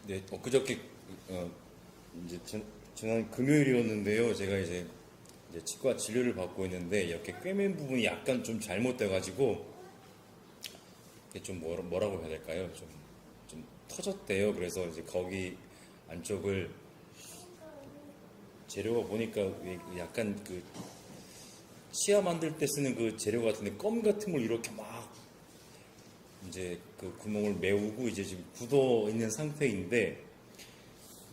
네, 엊그저께 이제 지난 금요일이었는데요. 제가 이제 치과 진료를 받고 있는데 이렇게 꿰맨 부분이 약간 좀 잘못돼가지고 이게 좀 뭐라고 해야 될까요? 좀 터졌대요. 그래서 이제 거기 안쪽을 재료가 보니까 약간 그 치아 만들 때 쓰는 그 재료 같은데 껌 같은 걸 이렇게 막 이제 그 구멍을 메우고 이제 지금 굳어 있는 상태인데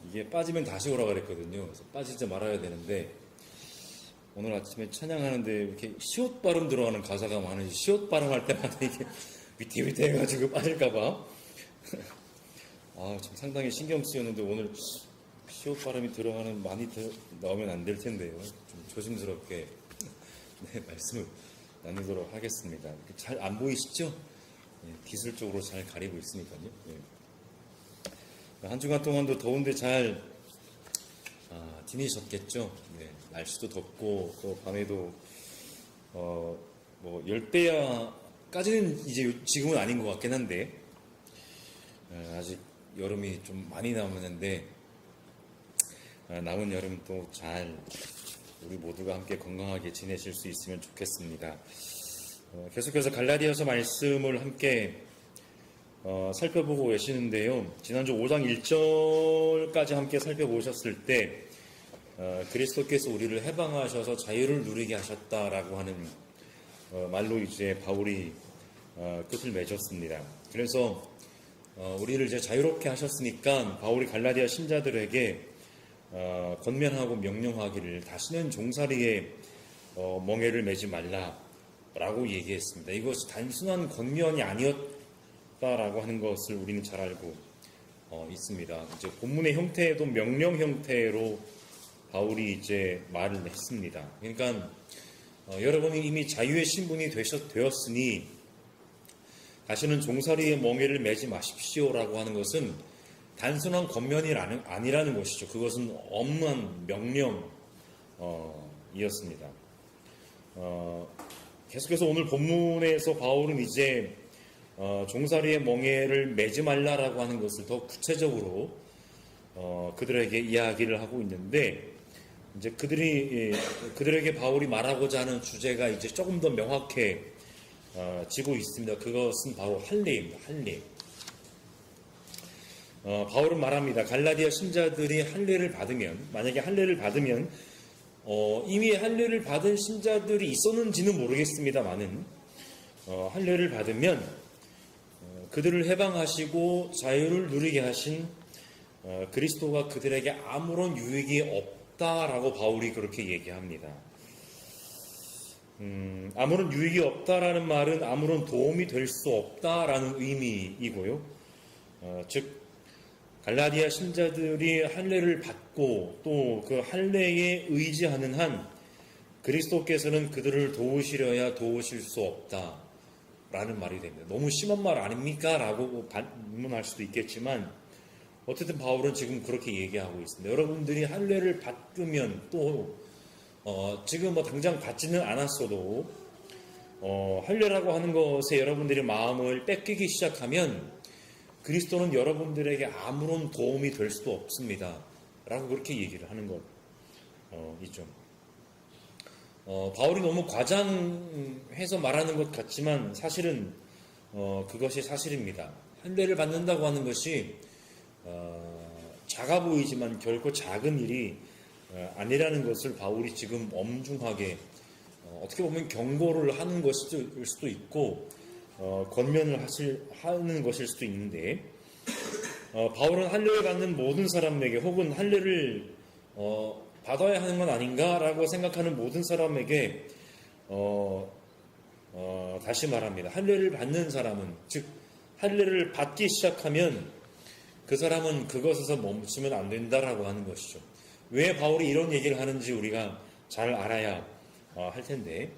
이게 빠지면 다시 오라 그랬거든요. 그래서 빠지지 말아야 되는데 오늘 아침에 찬양하는데 이렇게 시옷 발음 들어가는 가사가 많은지 시옷 발음할 때마다 이게 위태위태 해가지고 빠질까봐 좀 상당히 신경 쓰였는데 오늘 시옷 발음이 들어가는 많이 나오면 안 될 텐데요. 좀 조심스럽게 말씀을 나누도록 하겠습니다. 잘 안 보이시죠? 기술적으로 잘 가리고 있으니까요. 한 주간 동안도 더운데 잘 지내셨겠죠? 날씨도 덥고 또 밤에도 뭐 열대야까지는 이제 지금은 아닌 것 같긴 한데 아직 여름이 좀 많이 남았는데 남은 여름 또 잘 우리 모두가 함께 건강하게 지내실 수 있으면 좋겠습니다. 계속해서 갈라디아서 말씀을 함께 살펴보고 계시는데요. 지난주 5장 1절까지 함께 살펴보셨을 때 그리스도께서 우리를 해방하셔서 자유를 누리게 하셨다라고 하는 말로 이제 바울이 끝을 맺었습니다. 그래서 우리를 이제 자유롭게 하셨으니까 바울이 갈라디아 신자들에게 권면하고 명령하기를 다시는 종살이에 멍에를 매지 말라라고 얘기했습니다. 이것이 단순한 권면이 아니었다라고 하는 것을 우리는 잘 알고 있습니다. 이제 본문의 형태에도 명령 형태로 바울이 이제 말을 했습니다. 그러니까 여러분이 이미 자유의 신분이 되었으니 다시는 종살이에 멍에를 매지 마십시오라고 하는 것은 단순한 권면이 아니라는 것이죠. 그것은 엄한 명령이었습니다. 계속해서 오늘 본문에서 바울은 이제 종살이의 멍에를 매지 말라라고 하는 것을 더 구체적으로 그들에게 이야기를 하고 있는데 이제 그들에게 바울이 말하고자 하는 주제가 이제 조금 더 명확해지고 있습니다. 그것은 바로 할례입니다. 할례. 바울은 말합니다. 갈라디아 신자들이 할례를 받으면 만약에 할례를 받으면 이미 할례를 받은 신자들이 있었는지는 모르겠습니다만은 할례를 받으면 그들을 해방하시고 자유를 누리게 하신 그리스도가 그들에게 아무런 유익이 없다라고 바울이 그렇게 얘기합니다. 아무런 유익이 없다라는 말은 아무런 도움이 될 수 없다라는 의미이고요. 즉 갈라디아 신자들이 할례를 받고 또 그 할례에 의지하는 한 그리스도께서는 그들을 도우시려야 도우실 수 없다라는 말이 됩니다. 너무 심한 말 아닙니까? 라고 반문할 수도 있겠지만 어쨌든 바울은 지금 그렇게 얘기하고 있습니다. 여러분들이 할례를 받으면 또 지금 뭐 당장 받지는 않았어도 할례라고 하는 것에 여러분들이 마음을 뺏기기 시작하면 그리스도는 여러분들에게 아무런 도움이 될 수도 없습니다. 라고 그렇게 얘기를 하는 것이죠. 바울이 너무 과장해서 말하는 것 같지만 사실은 그것이 사실입니다. 할례를 받는다고 하는 것이 작아 보이지만 결코 작은 일이 아니라는 것을 바울이 지금 엄중하게 어떻게 보면 경고를 하는 것일 수도 있고 권면을 하는 것일 수도 있는데 바울은 할례를 받는 모든 사람에게 혹은 할례를 받아야 하는 건 아닌가라고 생각하는 모든 사람에게 다시 말합니다. 할례를 받는 사람은 즉 할례를 받기 시작하면 그 사람은 그것에서 멈추면 안 된다라고 하는 것이죠. 왜 바울이 이런 얘기를 하는지 우리가 잘 알아야 할 텐데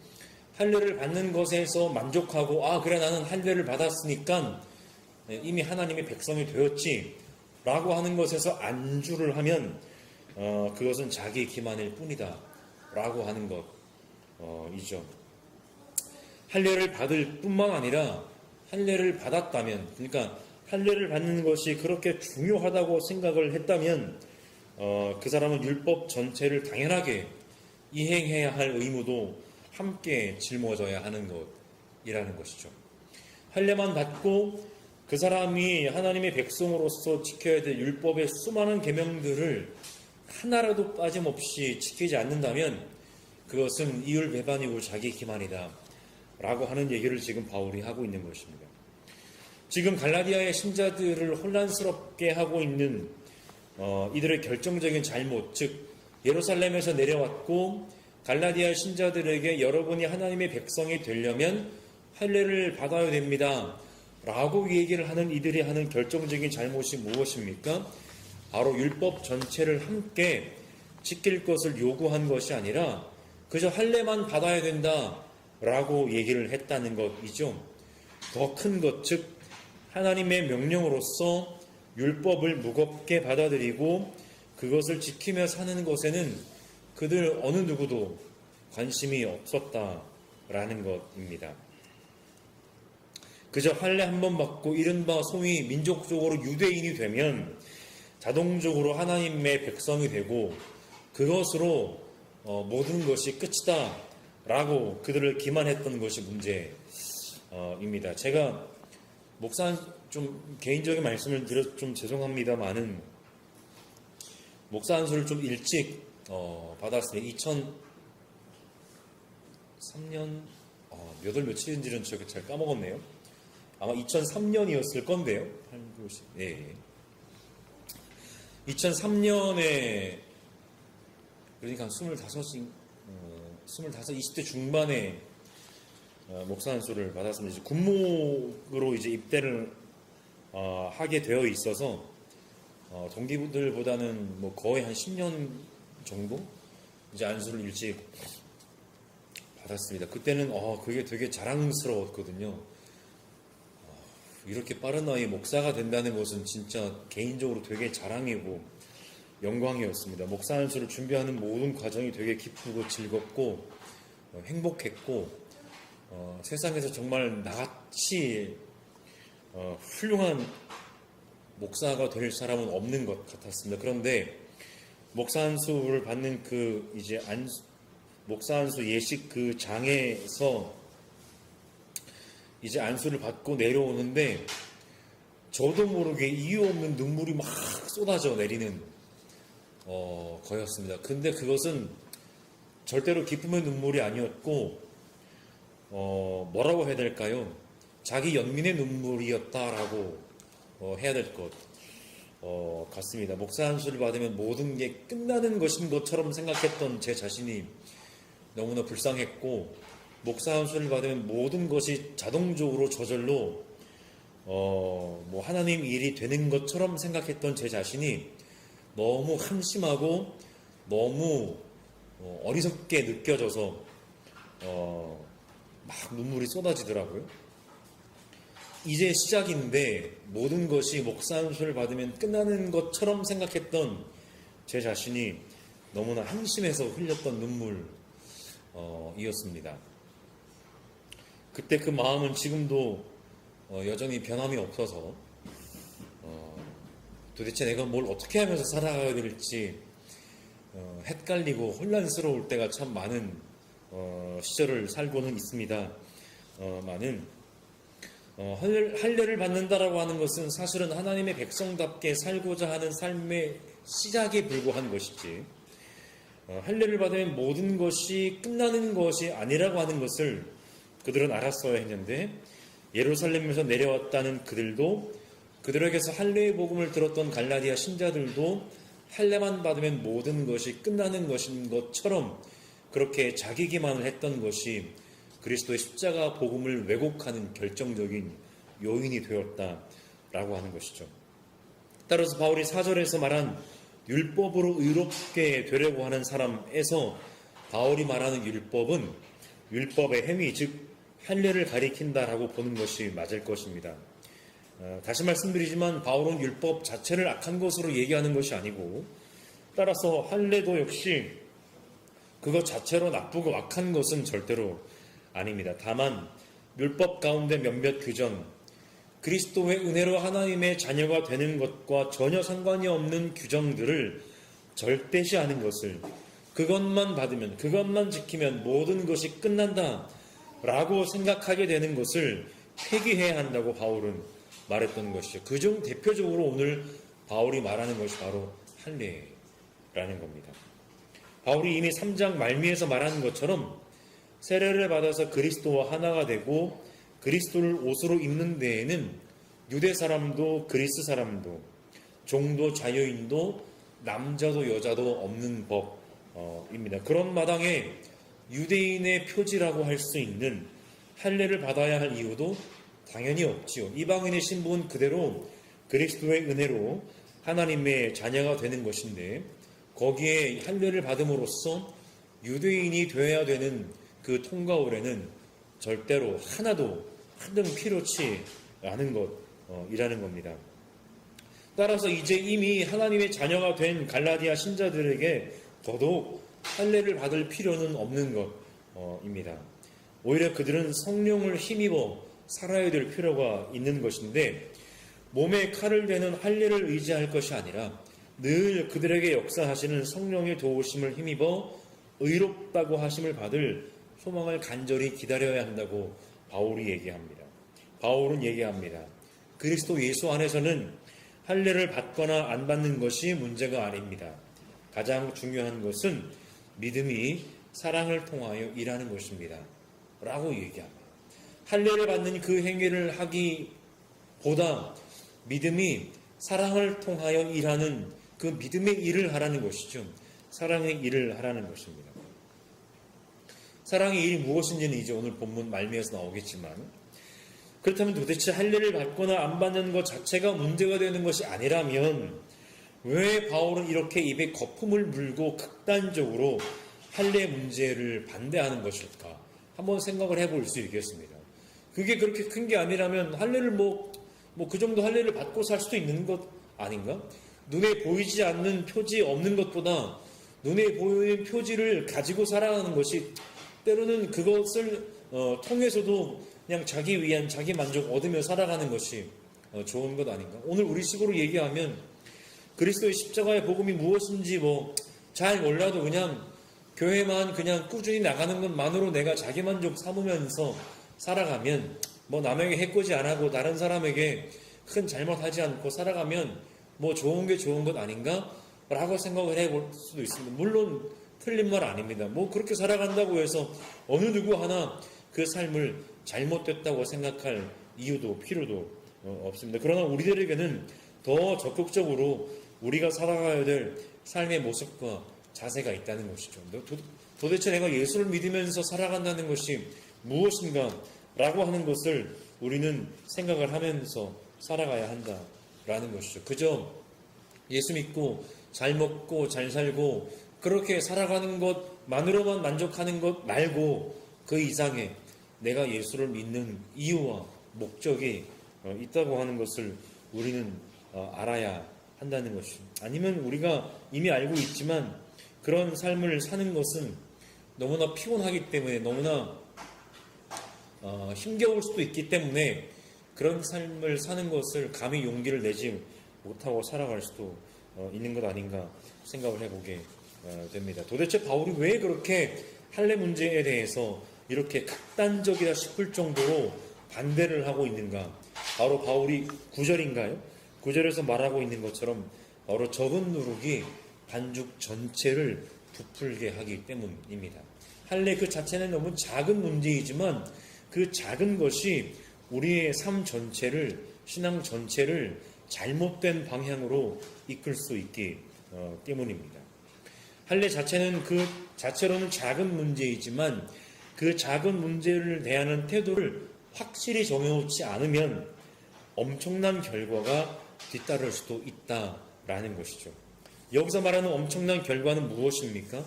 할례를 받는 것에서 만족하고 그래 나는 할례를 받았으니까 이미 하나님의 백성이 되었지 라고 하는 것에서 안주를 하면 그것은 자기 기만일 뿐이다 라고 하는 것이죠. 할례를 받을 뿐만 아니라 할례를 받았다면 그러니까 할례를 받는 것이 그렇게 중요하다고 생각을 했다면 그 사람은 율법 전체를 당연하게 이행해야 할 의무도 함께 짊어져야 하는 것이라는 것이죠. 할례만 받고 그 사람이 하나님의 백성으로서 지켜야 될 율법의 수많은 계명들을 하나라도 빠짐없이 지키지 않는다면 그것은 이율 배반이고 자기 기만이다 라고 하는 얘기를 지금 바울이 하고 있는 것입니다. 지금 갈라디아의 신자들을 혼란스럽게 하고 있는 이들의 결정적인 잘못, 즉 예루살렘에서 내려왔고 갈라디아 신자들에게 여러분이 하나님의 백성이 되려면 할례를 받아야 됩니다 라고 얘기를 하는 이들이 하는 결정적인 잘못이 무엇입니까? 바로 율법 전체를 함께 지킬 것을 요구한 것이 아니라 그저 할례만 받아야 된다 라고 얘기를 했다는 것이죠. 더 큰 것, 즉 하나님의 명령으로서 율법을 무겁게 받아들이고 그것을 지키며 사는 것에는 그들 어느 누구도 관심이 없었다라는 것입니다. 그저 할례 한 번 받고 이른바 소위 민족적으로 유대인이 되면 자동적으로 하나님의 백성이 되고 그것으로 모든 것이 끝이다 라고 그들을 기만했던 것이 문제입니다. 제가 목사 좀 개인적인 말씀을 드려 좀 죄송합니다만은 목사 안수를 좀 일찍 받았습니다. 2003년 몇 월 며칠인지는 제가 잘 까먹었네요. 아마 2003년이었을 건데요. 2003년에 그러니까 20대 중반에 목사 안수를 받았습니다. 이제 군목으로 이제 입대를 하게 되어 있어서 동기들보다는 뭐 거의 한 10년 정도 이제 안수를 일찍 받았습니다. 그때는 그게 되게 자랑스러웠거든요. 이렇게 빠른 나이에 목사가 된다는 것은 진짜 개인적으로 되게 자랑이고 영광이었습니다. 목사 안수를 준비하는 모든 과정이 되게 기쁘고 즐겁고 행복했고 세상에서 정말 나같이 훌륭한 목사가 될 사람은 없는 것 같았습니다. 그런데 목사 안수를 받는 그 이제 목사 안수 예식 그 장에서 이제 안수를 받고 내려오는데 저도 모르게 이유 없는 눈물이 막 쏟아져 내리는 거였습니다. 근데 그것은 절대로 기쁨의 눈물이 아니었고 뭐라고 해야 될까요? 자기 연민의 눈물이었다라고 해야 될 것 같습니다. 목사 안수를 받으면 모든 게 끝나는 것인 것처럼 생각했던 제 자신이 너무나 불쌍했고 목사 안수를 받으면 모든 것이 자동적으로 저절로 뭐 하나님 일이 되는 것처럼 생각했던 제 자신이 너무 한심하고 너무 어리석게 느껴져서 막 눈물이 쏟아지더라고요. 이제 시작인데 모든 것이 목사 안수를 받으면 끝나는 것처럼 생각했던 제 자신이 너무나 한심해서 흘렸던 눈물이었습니다. 그때 그 마음은 지금도 여전히 변함이 없어서 도대체 내가 뭘 어떻게 하면서 살아가야 될지 헷갈리고 혼란스러울 때가 참 많은 시절을 살고는 있습니다. 할례를 받는다라고 하는 것은 사실은 하나님의 백성답게 살고자 하는 삶의 시작에 불과한 것이지 할례를 받으면 모든 것이 끝나는 것이 아니라고 하는 것을 그들은 알았어야 했는데 예루살렘에서 내려왔다는 그들도 그들에게서 할례의 복음을 들었던 갈라디아 신자들도 할례만 받으면 모든 것이 끝나는 것인 것처럼 그렇게 자기 기만을 했던 것이 그리스도의 십자가 복음을 왜곡하는 결정적인 요인이 되었다라고 하는 것이죠. 따라서 바울이 4절에서 말한 율법으로 의롭게 되려고 하는 사람에서 바울이 말하는 율법은 율법의 행위, 즉 할례를 가리킨다라고 보는 것이 맞을 것입니다. 다시 말씀드리지만 바울은 율법 자체를 악한 것으로 얘기하는 것이 아니고 따라서 할례도 역시 그것 자체로 나쁘고 악한 것은 절대로 아닙니다. 다만 율법 가운데 몇몇 규정, 그리스도의 은혜로 하나님의 자녀가 되는 것과 전혀 상관이 없는 규정들을 절대시하는 것을, 그것만 받으면, 그것만 지키면 모든 것이 끝난다 라고 생각하게 되는 것을 폐기해야 한다고 바울은 말했던 것이죠. 그중 대표적으로 오늘 바울이 말하는 것이 바로 할례라는 겁니다. 바울이 이미 3장 말미에서 말하는 것처럼 세례를 받아서 그리스도와 하나가 되고 그리스도를 옷으로 입는 데에는 유대 사람도 그리스 사람도 종도 자유인도 남자도 여자도 없는 법입니다. 그런 마당에 유대인의 표지라고 할 수 있는 할례를 받아야 할 이유도 당연히 없지요. 이방인의 신분은 그대로 그리스도의 은혜로 하나님의 자녀가 되는 것인데 거기에 할례를 받음으로써 유대인이 되어야 되는 그 통과홀에는 절대로 하나도 한등 필요치 않은 것이라는 겁니다. 따라서 이제 이미 하나님의 자녀가 된 갈라디아 신자들에게 더더욱 할례를 받을 필요는 없는 것입니다. 오히려 그들은 성령을 힘입어 살아야 될 필요가 있는 것인데 몸에 칼을 대는 할례를 의지할 것이 아니라 늘 그들에게 역사하시는 성령의 도우심을 힘입어 의롭다고 하심을 받을 소망을 간절히 기다려야 한다고 바울이 얘기합니다. 바울은 얘기합니다. 그리스도 예수 안에서는 할례를 받거나 안 받는 것이 문제가 아닙니다. 가장 중요한 것은 믿음이 사랑을 통하여 일하는 것입니다. 라고 얘기합니다. 할례를 받는 그 행위를 하기보다 믿음이 사랑을 통하여 일하는 그 믿음의 일을 하라는 것이죠. 사랑의 일을 하라는 것입니다. 사랑의 일이 무엇인지는 이제 오늘 본문 말미에서 나오겠지만, 그렇다면 도대체 할례를 받거나 안 받는 것 자체가 문제가 되는 것이 아니라면 왜 바울은 이렇게 입에 거품을 물고 극단적으로 할례 문제를 반대하는 것일까? 한번 생각을 해볼 수 있겠습니다. 그게 그렇게 큰 게 아니라면 할례를 그 정도 할례를 받고 살 수도 있는 것 아닌가? 눈에 보이지 않는 표지 없는 것보다 눈에 보이는 표지를 가지고 살아가는 것이 때로는 그것을 통해서도 그냥 자기 위안, 자기 만족 얻으며 살아가는 것이 좋은 것 아닌가? 오늘 우리 식으로 얘기하면 그리스도의 십자가의 복음이 무엇인지 잘 몰라도 그냥 교회만 그냥 꾸준히 나가는 것만으로 내가 자기 만족 삼으면서 살아가면 남에게 해코지 안 하고 다른 사람에게 큰 잘못하지 않고 살아가면 좋은 게 좋은 것 아닌가? 라고 생각을 해볼 수도 있습니다. 물론 틀린 말 아닙니다. 그렇게 살아간다고 해서 어느 누구 하나 그 삶을 잘못됐다고 생각할 이유도 필요도 없습니다. 그러나 우리들에게는 더 적극적으로 우리가 살아가야 될 삶의 모습과 자세가 있다는 것이죠. 도대체 내가 예수를 믿으면서 살아간다는 것이 무엇인가 라고 하는 것을 우리는 생각을 하면서 살아가야 한다라는 것이죠. 그저 예수 믿고 잘 먹고 잘 살고 그렇게 살아가는 것만으로만 만족하는 것 말고 그 이상의 내가 예수를 믿는 이유와 목적이 있다고 하는 것을 우리는 알아야 한다는 것이죠. 아니면 우리가 이미 알고 있지만 그런 삶을 사는 것은 너무나 피곤하기 때문에 너무나 힘겨울 수도 있기 때문에 그런 삶을 사는 것을 감히 용기를 내지 못하고 살아갈 수도 있는 것 아닌가 생각을 해보게 됩니다. 도대체 바울이 왜 그렇게 할례 문제에 대해서 이렇게 극단적이라 싶을 정도로 반대를 하고 있는가? 바로 바울이 9절인가요? 9절에서 말하고 있는 것처럼 바로 적은 누룩이 반죽 전체를 부풀게 하기 때문입니다. 할례 그 자체는 너무 작은 문제이지만 그 작은 것이 우리의 삶 전체를, 신앙 전체를 잘못된 방향으로 이끌 수 있기 때문입니다. 할례 자체는 그 자체로는 작은 문제이지만 그 작은 문제를 대하는 태도를 확실히 정해놓지 않으면 엄청난 결과가 뒤따를 수도 있다라는 것이죠. 여기서 말하는 엄청난 결과는 무엇입니까?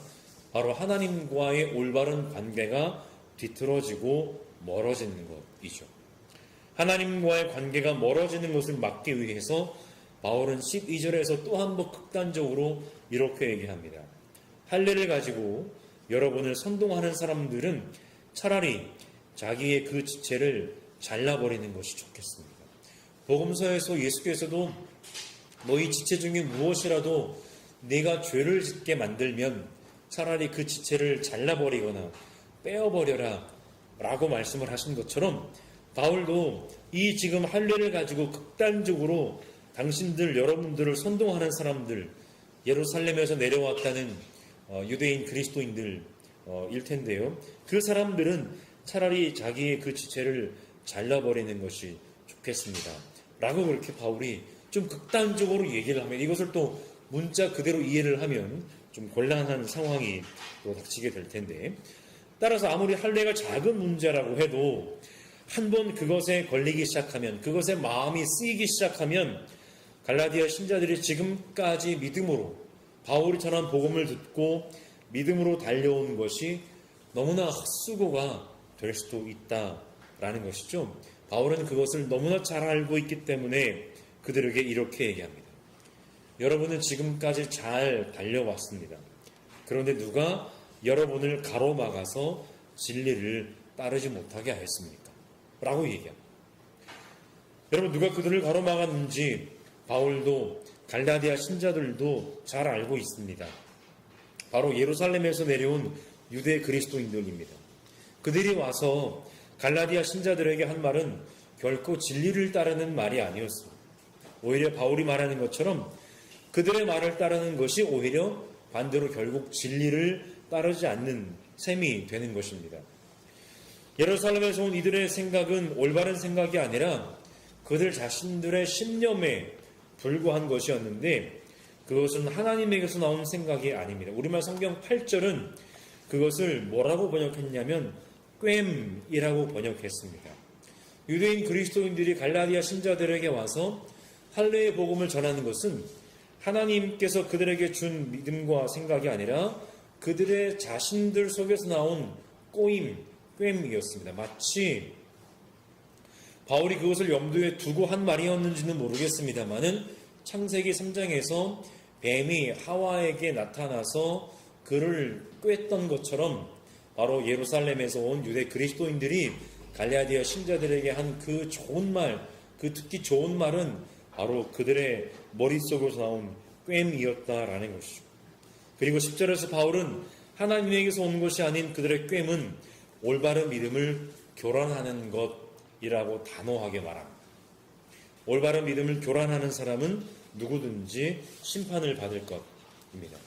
바로 하나님과의 올바른 관계가 뒤틀어지고 멀어지는 것이죠. 하나님과의 관계가 멀어지는 것을 막기 위해서 바울은 12절에서 또 한 번 극단적으로 이렇게 얘기합니다. 할례를 가지고 여러분을 선동하는 사람들은 차라리 자기의 그 지체를 잘라버리는 것이 좋겠습니다. 복음서에서 예수께서도 너희 지체 중에 무엇이라도 네가 죄를 짓게 만들면 차라리 그 지체를 잘라버리거나 빼어버려라 라고 말씀을 하신 것처럼 바울도 이 지금 할례를 가지고 극단적으로 당신들 여러분들을 선동하는 사람들, 예루살렘에서 내려왔다는 유대인 그리스도인들 일 텐데요. 그 사람들은 차라리 자기의 그 지체를 잘라버리는 것이 좋겠습니다 라고 그렇게 바울이 좀 극단적으로 얘기를 하면, 이것을 또 문자 그대로 이해를 하면 좀 곤란한 상황이 또 닥치게 될 텐데, 따라서 아무리 할례가 작은 문제라고 해도 한번 그것에 걸리기 시작하면, 그것에 마음이 쓰이기 시작하면 갈라디아 신자들이 지금까지 믿음으로 바울이 전한 복음을 듣고 믿음으로 달려온 것이 너무나 헛수고가 될 수도 있다라는 것이죠. 바울은 그것을 너무나 잘 알고 있기 때문에 그들에게 이렇게 얘기합니다. 여러분은 지금까지 잘 달려왔습니다. 그런데 누가 여러분을 가로막아서 진리를 따르지 못하게 하였습니까? 라고 얘기합니다. 여러분, 누가 그들을 가로막았는지 바울도 갈라디아 신자들도 잘 알고 있습니다. 바로 예루살렘에서 내려온 유대 그리스도인들입니다. 그들이 와서 갈라디아 신자들에게 한 말은 결코 진리를 따르는 말이 아니었습니다. 오히려 바울이 말하는 것처럼 그들의 말을 따르는 것이 오히려 반대로 결국 진리를 따르지 않는 셈이 되는 것입니다. 예루살렘에서 온 이들의 생각은 올바른 생각이 아니라 그들 자신들의 신념에 불과한 것이었는데, 그것은 하나님에게서 나온 생각이 아닙니다. 우리말 성경 8절은 그것을 뭐라고 번역했냐면 꿰임이라고 번역했습니다. 유대인 그리스도인들이 갈라디아 신자들에게 와서 할례의 복음을 전하는 것은 하나님께서 그들에게 준 믿음과 생각이 아니라 그들의 자신들 속에서 나온 꿰임이었습니다. 마치 바울이 그것을 염두에 두고 한 말이었는지는 모르겠습니다만은 창세기 3장에서 뱀이 하와에게 나타나서 그를 꿰었던 것처럼 바로 예루살렘에서 온 유대 그리스도인들이 갈라디아 신자들에게 한 그 좋은 말, 그 듣기 좋은 말은 바로 그들의 머릿속에서 나온 꿰임이었다라는 것이죠. 그리고 10절에서 바울은 하나님에게서 온 것이 아닌 그들의 꿰임은 올바른 믿음을 교란하는 것이라고 단호하게 말합니다. 올바른 믿음을 교란하는 사람은 누구든지 심판을 받을 것입니다.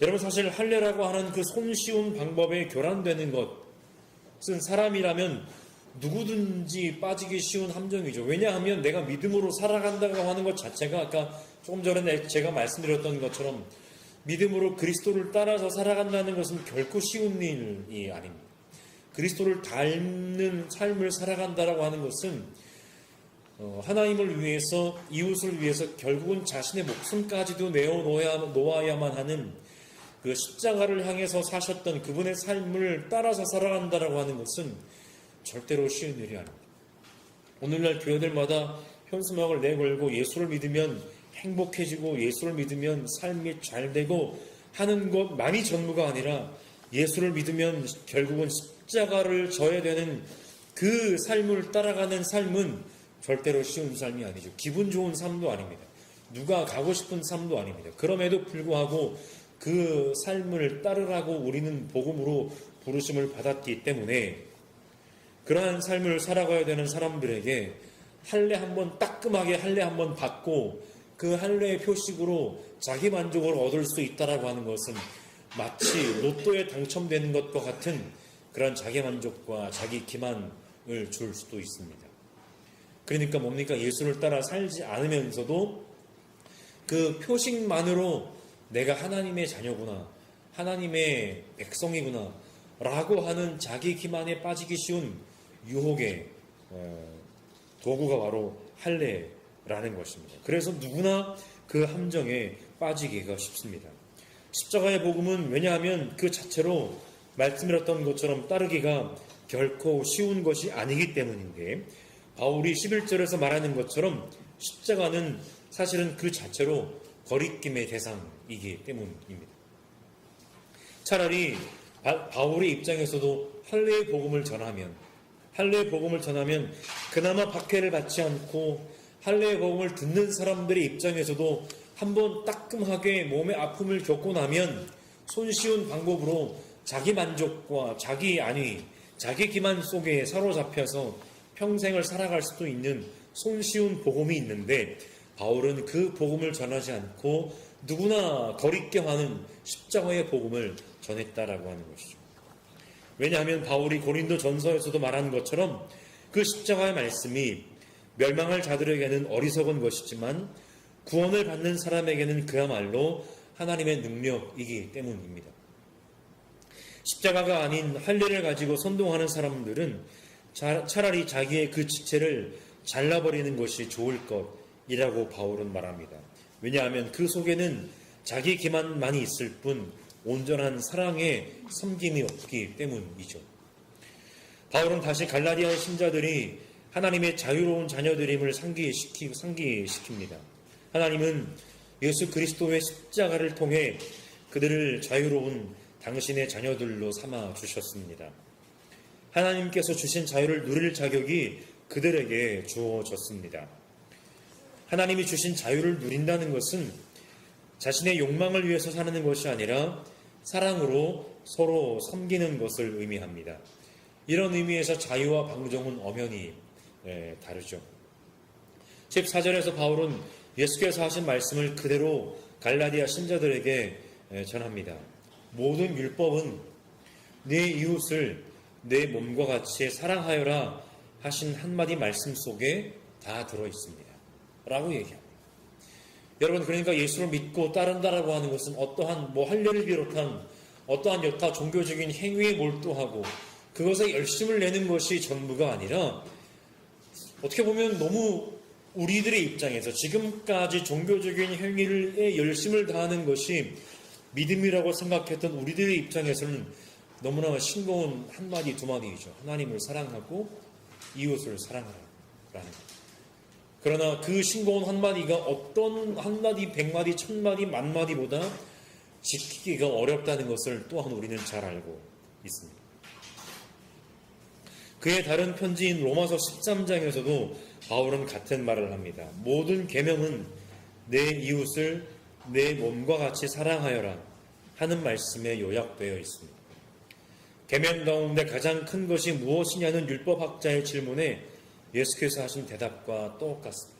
여러분, 사실 할례라고 하는 그 손쉬운 방법에 교란되는 것은 사람이라면 누구든지 빠지기 쉬운 함정이죠. 왜냐하면 내가 믿음으로 살아간다고 하는 것 자체가 아까 조금 전에 제가 말씀드렸던 것처럼 믿음으로 그리스도를 따라서 살아간다는 것은 결코 쉬운 일이 아닙니다. 그리스도를 닮는 삶을 살아간다라고 하는 것은 하나님을 위해서, 이웃을 위해서 결국은 자신의 목숨까지도 내어놓아야만 하는 그 십자가를 향해서 사셨던 그분의 삶을 따라서 살아간다라고 하는 것은 절대로 쉬운 일이 아닙니다. 오늘날 교회들마다 현수막을 내걸고 예수를 믿으면 행복해지고 예수를 믿으면 삶이 잘 되고 하는 것만이 전부가 아니라 예수를 믿으면 결국은 십자가를 져야 되는 그 삶을 따라가는 삶은 절대로 쉬운 삶이 아니죠. 기분 좋은 삶도 아닙니다. 누가 가고 싶은 삶도 아닙니다. 그럼에도 불구하고 그 삶을 따르라고 우리는 복음으로 부르심을 받았기 때문에 그러한 삶을 살아가야 되는 사람들에게 할례 한번 따끔하게 할례 한번 받고 그 할례의 표식으로 자기 만족을 얻을 수 있다라고 하는 것은 마치 로또에 당첨되는 것과 같은 그런 자기 만족과 자기 기만을 줄 수도 있습니다. 그러니까 뭡니까? 예수를 따라 살지 않으면서도 그 표식만으로 내가 하나님의 자녀구나, 하나님의 백성이구나 라고 하는 자기 기만에 빠지기 쉬운 유혹의 도구가 바로 할례라는 것입니다. 그래서 누구나 그 함정에 빠지기가 쉽습니다. 십자가의 복음은 왜냐하면 그 자체로 말씀드렸던 것처럼 따르기가 결코 쉬운 것이 아니기 때문인데, 바울이 11절에서 말하는 것처럼 십자가는 사실은 그 자체로 거리낌의 대상이기 때문입니다. 차라리 바울의 입장에서도 할례의 복음을 전하면, 할례의 복음을 전하면 그나마 박해를 받지 않고 할례의 복음을 듣는 사람들의 입장에서도 한번 따끔하게 몸의 아픔을 겪고 나면 손쉬운 방법으로 자기 만족과 자기 안위, 자기 기만 속에 사로잡혀서 평생을 살아갈 수도 있는 손쉬운 복음이 있는데 바울은 그 복음을 전하지 않고 누구나 거리게 하는 십자가의 복음을 전했다라고 하는 것이죠. 왜냐하면 바울이 고린도 전서에서도 말한 것처럼 그 십자가의 말씀이 멸망할 자들에게는 어리석은 것이지만 구원을 받는 사람에게는 그야말로 하나님의 능력이기 때문입니다. 십자가가 아닌 할례를 가지고 선동하는 사람들은 차라리 자기의 그 지체를 잘라버리는 것이 좋을 것이라고 바울은 말합니다. 왜냐하면 그 속에는 자기 기만만이 있을 뿐 온전한 사랑의 섬김이 없기 때문이죠. 바울은 다시 갈라디아의 신자들이 하나님의 자유로운 자녀들임을 상기시킵니다. 하나님은 예수 그리스도의 십자가를 통해 그들을 자유로운 당신의 자녀들로 삼아 주셨습니다. 하나님께서 주신 자유를 누릴 자격이 그들에게 주어졌습니다. 하나님이 주신 자유를 누린다는 것은 자신의 욕망을 위해서 사는 것이 아니라 사랑으로 서로 섬기는 것을 의미합니다. 이런 의미에서 자유와 방종은 엄연히 다르죠. 14절에서 바울은 예수께서 하신 말씀을 그대로 갈라디아 신자들에게 전합니다. 모든 율법은 네 이웃을 내 몸과 같이 사랑하여라 하신 한마디 말씀 속에 다 들어있습니다. 라고 얘기합니다. 여러분, 그러니까 예수를 믿고 따른다라고 하는 것은 어떠한 할례를 비롯한 어떠한 여타 종교적인 행위에 몰두하고 그것에 열심을 내는 것이 전부가 아니라 어떻게 보면 너무 우리들의 입장에서 지금까지 종교적인 행위에 열심을 다하는 것이 믿음이라고 생각했던 우리들의 입장에서는 너무나 싱거운 한마디 두마디이죠. 하나님을 사랑하고 이웃을 사랑하라 라는 것. 그러나 그 싱거운 한마디가 어떤 한마디, 백마디, 천마디, 만마디보다 지키기가 어렵다는 것을 또한 우리는 잘 알고 있습니다. 그의 다른 편지인 로마서 13장에서도 바울은 같은 말을 합니다. 모든 계명은 내 이웃을 내 몸과 같이 사랑하여라 하는 말씀에 요약되어 있습니다. 계명 가운데 가장 큰 것이 무엇이냐는 율법학자의 질문에 예수께서 하신 대답과 똑같습니다.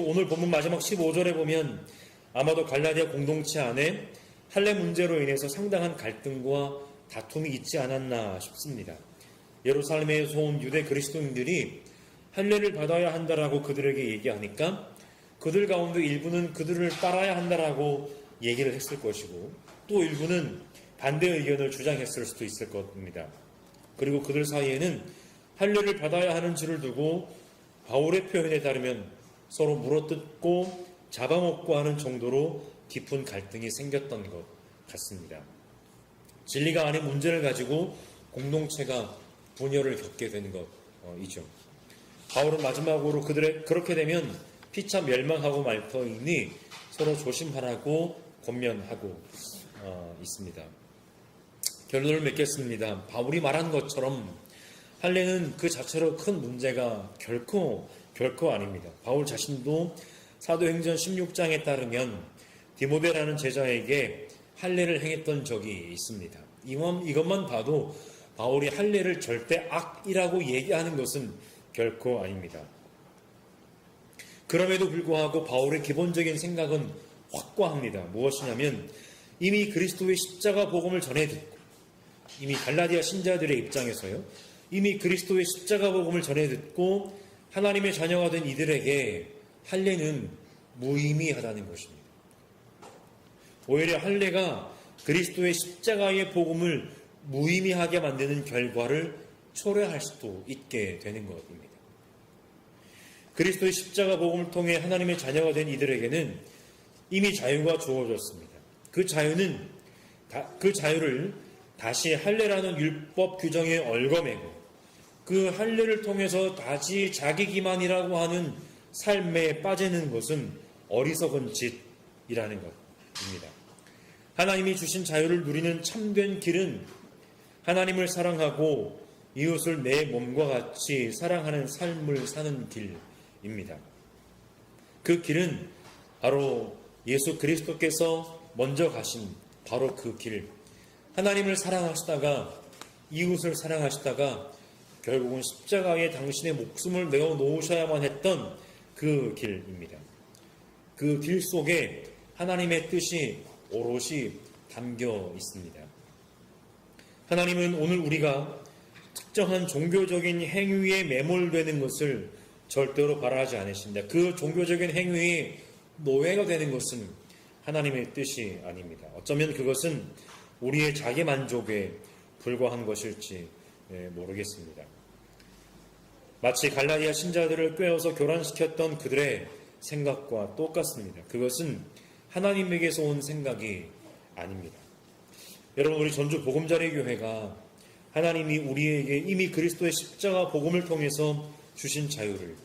오늘 본문 마지막 15절에 보면 아마도 갈라디아 공동체 안에 할례 문제로 인해서 상당한 갈등과 다툼이 있지 않았나 싶습니다. 예루살렘에서 온 유대 그리스도인들이 할례를 받아야 한다라고 그들에게 얘기하니까 그들 가운데 일부는 그들을 따라야 한다라고 얘기를 했을 것이고 또 일부는 반대 의견을 주장했을 수도 있을 겁니다. 그리고 그들 사이에는 할례를 받아야 하는 줄을 두고 바울의 표현에 따르면 서로 물어뜯고 잡아먹고 하는 정도로 깊은 갈등이 생겼던 것 같습니다. 진리가 아닌 문제를 가지고 공동체가 분열을 겪게 되는 것이죠. 바울은 마지막으로 그렇게 되면 피차 멸망하고 말 터이니 서로 조심하라고 권면하고 있습니다. 결론을 맺겠습니다. 바울이 말한 것처럼 할례는 그 자체로 큰 문제가 결코 아닙니다. 바울 자신도 사도행전 16장에 따르면 디모데라는 제자에게 할례를 행했던 적이 있습니다. 이것만 봐도 바울이 할례를 절대 악이라고 얘기하는 것은 결코 아닙니다. 그럼에도 불구하고 바울의 기본적인 생각은 확고합니다. 무엇이냐면 이미 그리스도의 십자가 복음을 전해 듣고 이미 갈라디아 신자들의 입장에서요. 이미 그리스도의 십자가 복음을 전해 듣고 하나님의 자녀가 된 이들에게 할례는 무의미하다는 것입니다. 오히려 할례가 그리스도의 십자가의 복음을 무의미하게 만드는 결과를 초래할 수도 있게 되는 것입니다. 그리스도의 십자가 복음을 통해 하나님의 자녀가 된 이들에게는 이미 자유가 주어졌습니다. 그 자유를 다시 할례라는 율법 규정에 얽어매고 그 할례를 통해서 다시 자기 기만이라고 하는 삶에 빠지는 것은 어리석은 짓이라는 것입니다. 하나님이 주신 자유를 누리는 참된 길은 하나님을 사랑하고 이웃을 내 몸과 같이 사랑하는 삶을 사는 길입니다. 그 길은 바로 예수 그리스도께서 먼저 가신 바로 그 길, 하나님을 사랑하시다가 이웃을 사랑하시다가 결국은 십자가에 당신의 목숨을 내어 놓으셔야만 했던 그 길입니다. 그 길 속에 하나님의 뜻이 오롯이 담겨 있습니다. 하나님은 오늘 우리가 특정한 종교적인 행위에 매몰되는 것을 절대로 바라지 않으십니다. 그 종교적인 행위의 노예가 되는 것은 하나님의 뜻이 아닙니다. 어쩌면 그것은 우리의 자기 만족에 불과한 것일지 모르겠습니다. 마치 갈라디아 신자들을 꿰어서 교란시켰던 그들의 생각과 똑같습니다. 그것은 하나님에게서 온 생각이 아닙니다. 여러분, 우리 전주 보금자리 교회가 하나님이 우리에게 이미 그리스도의 십자가 복음을 통해서 주신 자유를,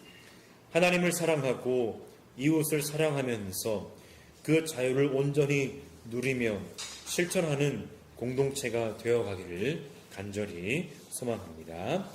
하나님을 사랑하고 이웃을 사랑하면서 그 자유를 온전히 누리며 실천하는 공동체가 되어가기를 간절히 소망합니다.